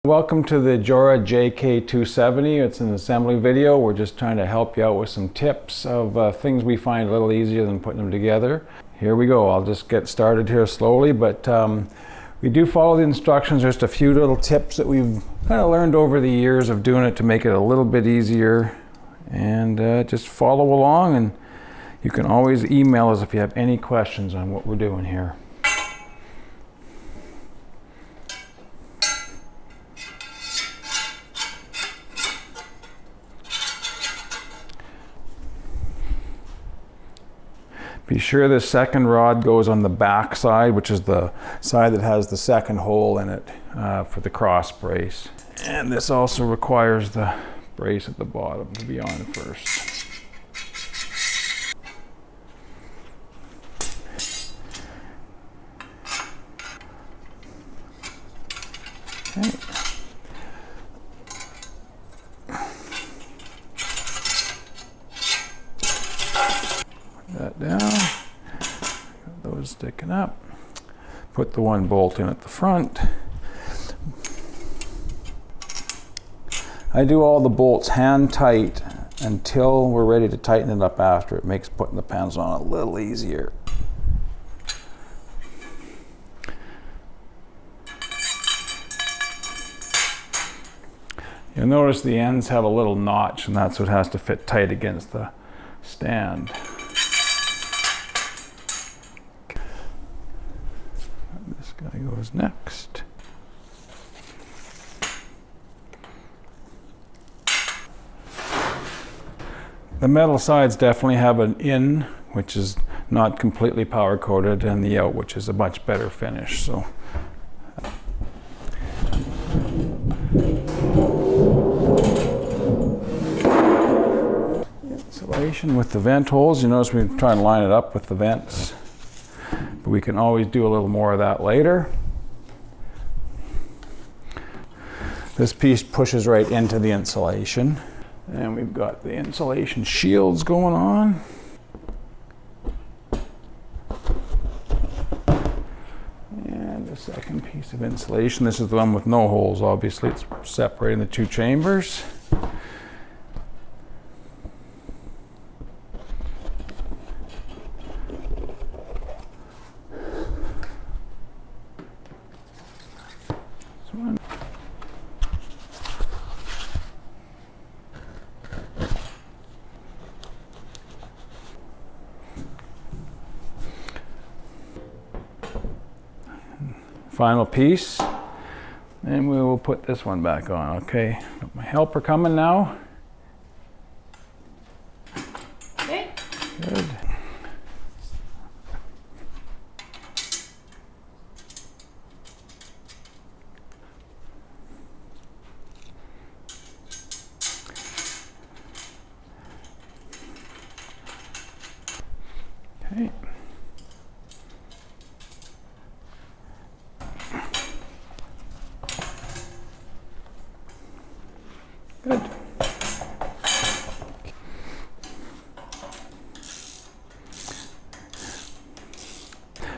Welcome to the Jora JK270. It's an assembly video. We're just trying to help you out with some tips of things we find a little easier than putting them together. Here we go. I'll just get started here slowly, but we do follow the instructions. Just a few little tips that we've kind of learned over the years of doing it to make it a little bit easier, and just follow along, and you can always email us if you have any questions on what we're doing here. Be sure the second rod goes on the back side, which is the side that has the second hole in it for the cross brace. And this also requires the brace at the bottom to be on first. Okay. That down, got those sticking up. Put the one bolt in at the front. I do all the bolts hand tight until we're ready to tighten it up after. It makes putting the pans on a little easier. You'll notice the ends have a little notch, and that's what has to fit tight against the stand. This guy goes next. The metal sides definitely have an in, which is not completely powder coated, and the out, which is a much better finish. So insulation with the vent holes. You notice we try and line it up with the vents, but we can always do a little more of that later. This piece pushes right into the insulation, and we've got the insulation shields going on. And the second piece of insulation, this is the one with no holes, obviously. It's separating the two chambers. Final piece, and we will put this one back on. Okay, got my helper coming now. Okay. Good. Okay. Good.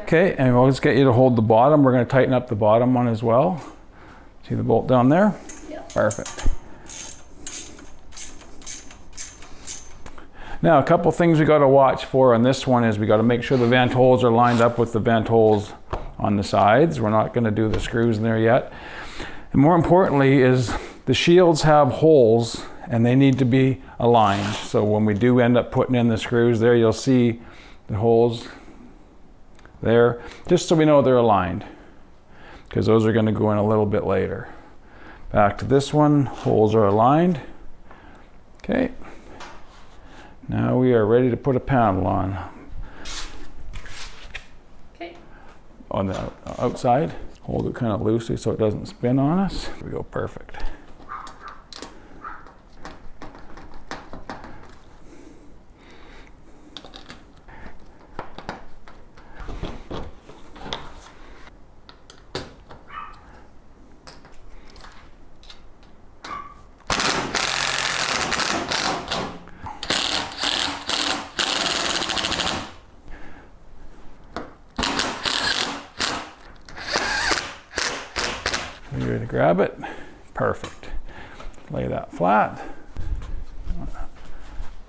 Okay, and we'll just get you to hold the bottom. We're going to tighten up the bottom one as well. See the bolt down there? Yep. Perfect. Now, a couple things we got to watch for on this one is we got to make sure the vent holes are lined up with the vent holes on the sides. We're not going to do the screws in there yet. And more importantly is the shields have holes, and they need to be aligned. So when we do end up putting in the screws there, you'll see the holes there, just so we know they're aligned, because those are going to go in a little bit later. Back to this one, holes are aligned. Okay, now we are ready to put a panel on. Okay. On the outside, hold it kind of loosely so it doesn't spin on us. Here we go, perfect. You ready to grab it? Perfect. Lay that flat.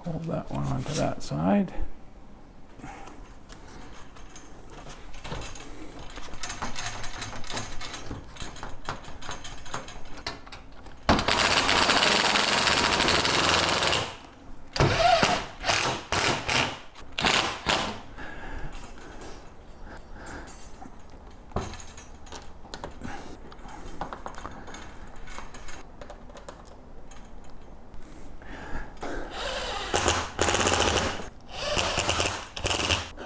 Hold that one onto that side.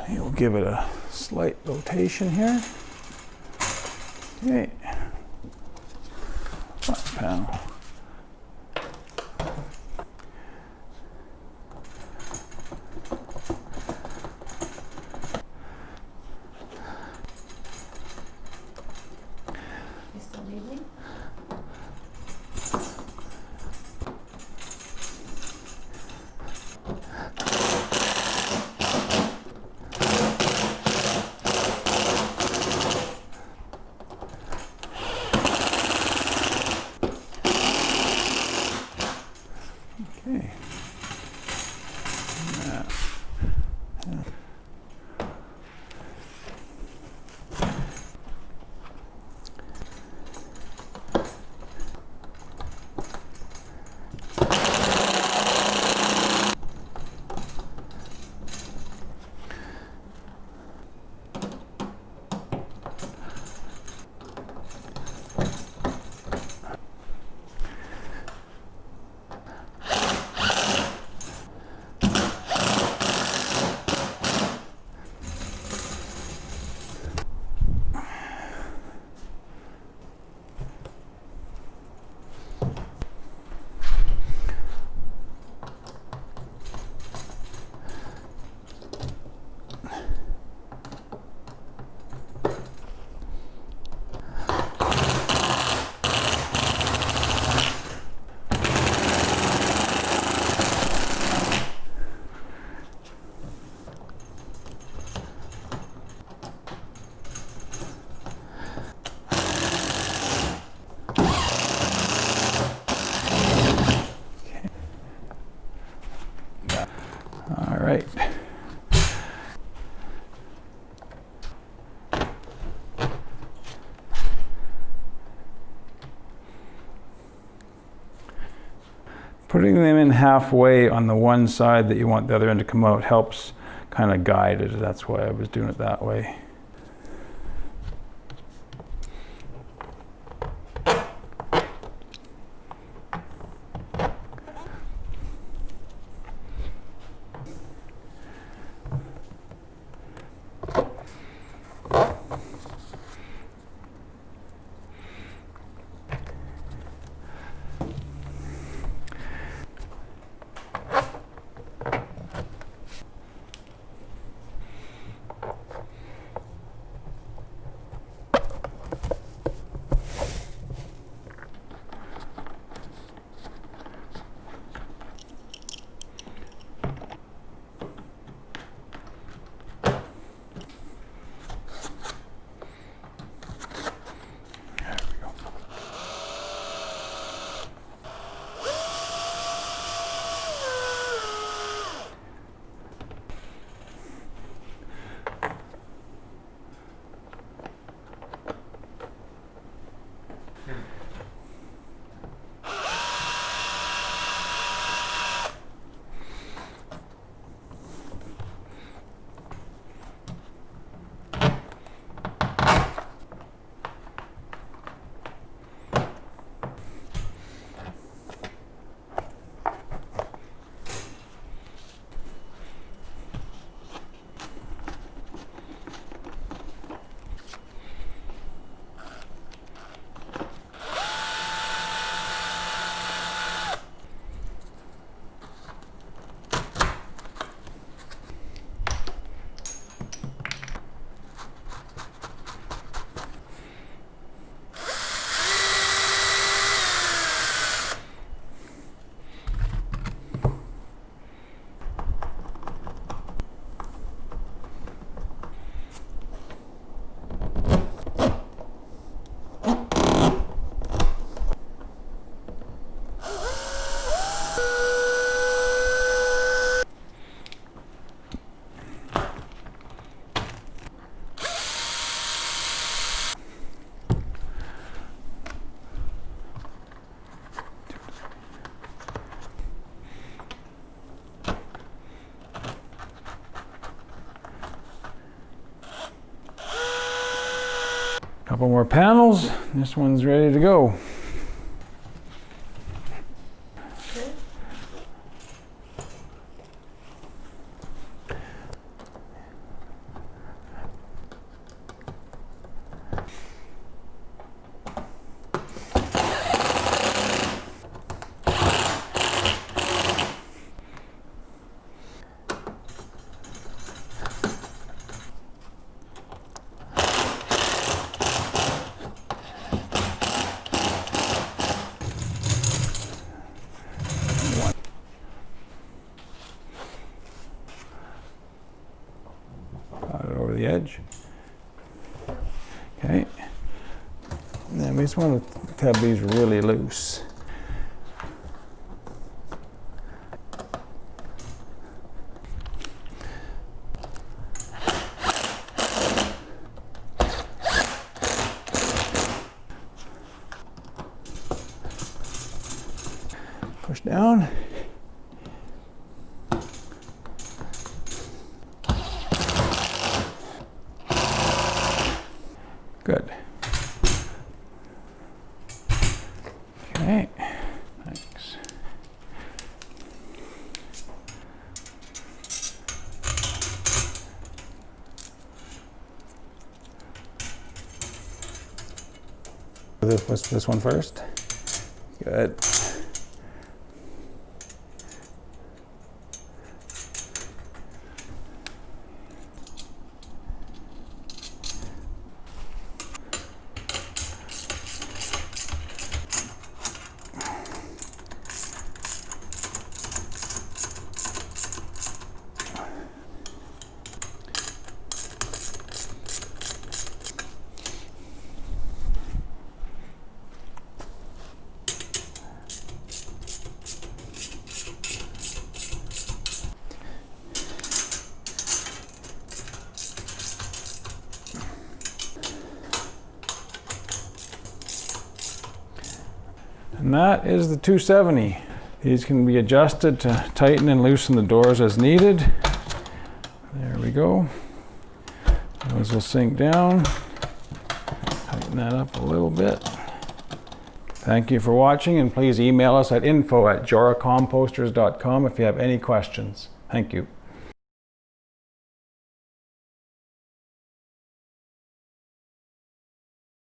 We'll give it a slight rotation here. Okay. Flat panel. You still leaving? Okay. All right. Putting them in halfway on the one side that you want the other end to come out helps kind of guide it. That's why I was doing it that way. Couple more panels. This one's ready to go. Okay. Over the edge. Okay. Then we just want to have these really loose. Push down. Good. Okay, thanks. What's this one first? Good. And that is the 270. These can be adjusted to tighten and loosen the doors as needed. There we go. Those will sink down. Tighten that up a little bit. Thank you for watching, and please email us at info@joracomposters.com if you have any questions. Thank you.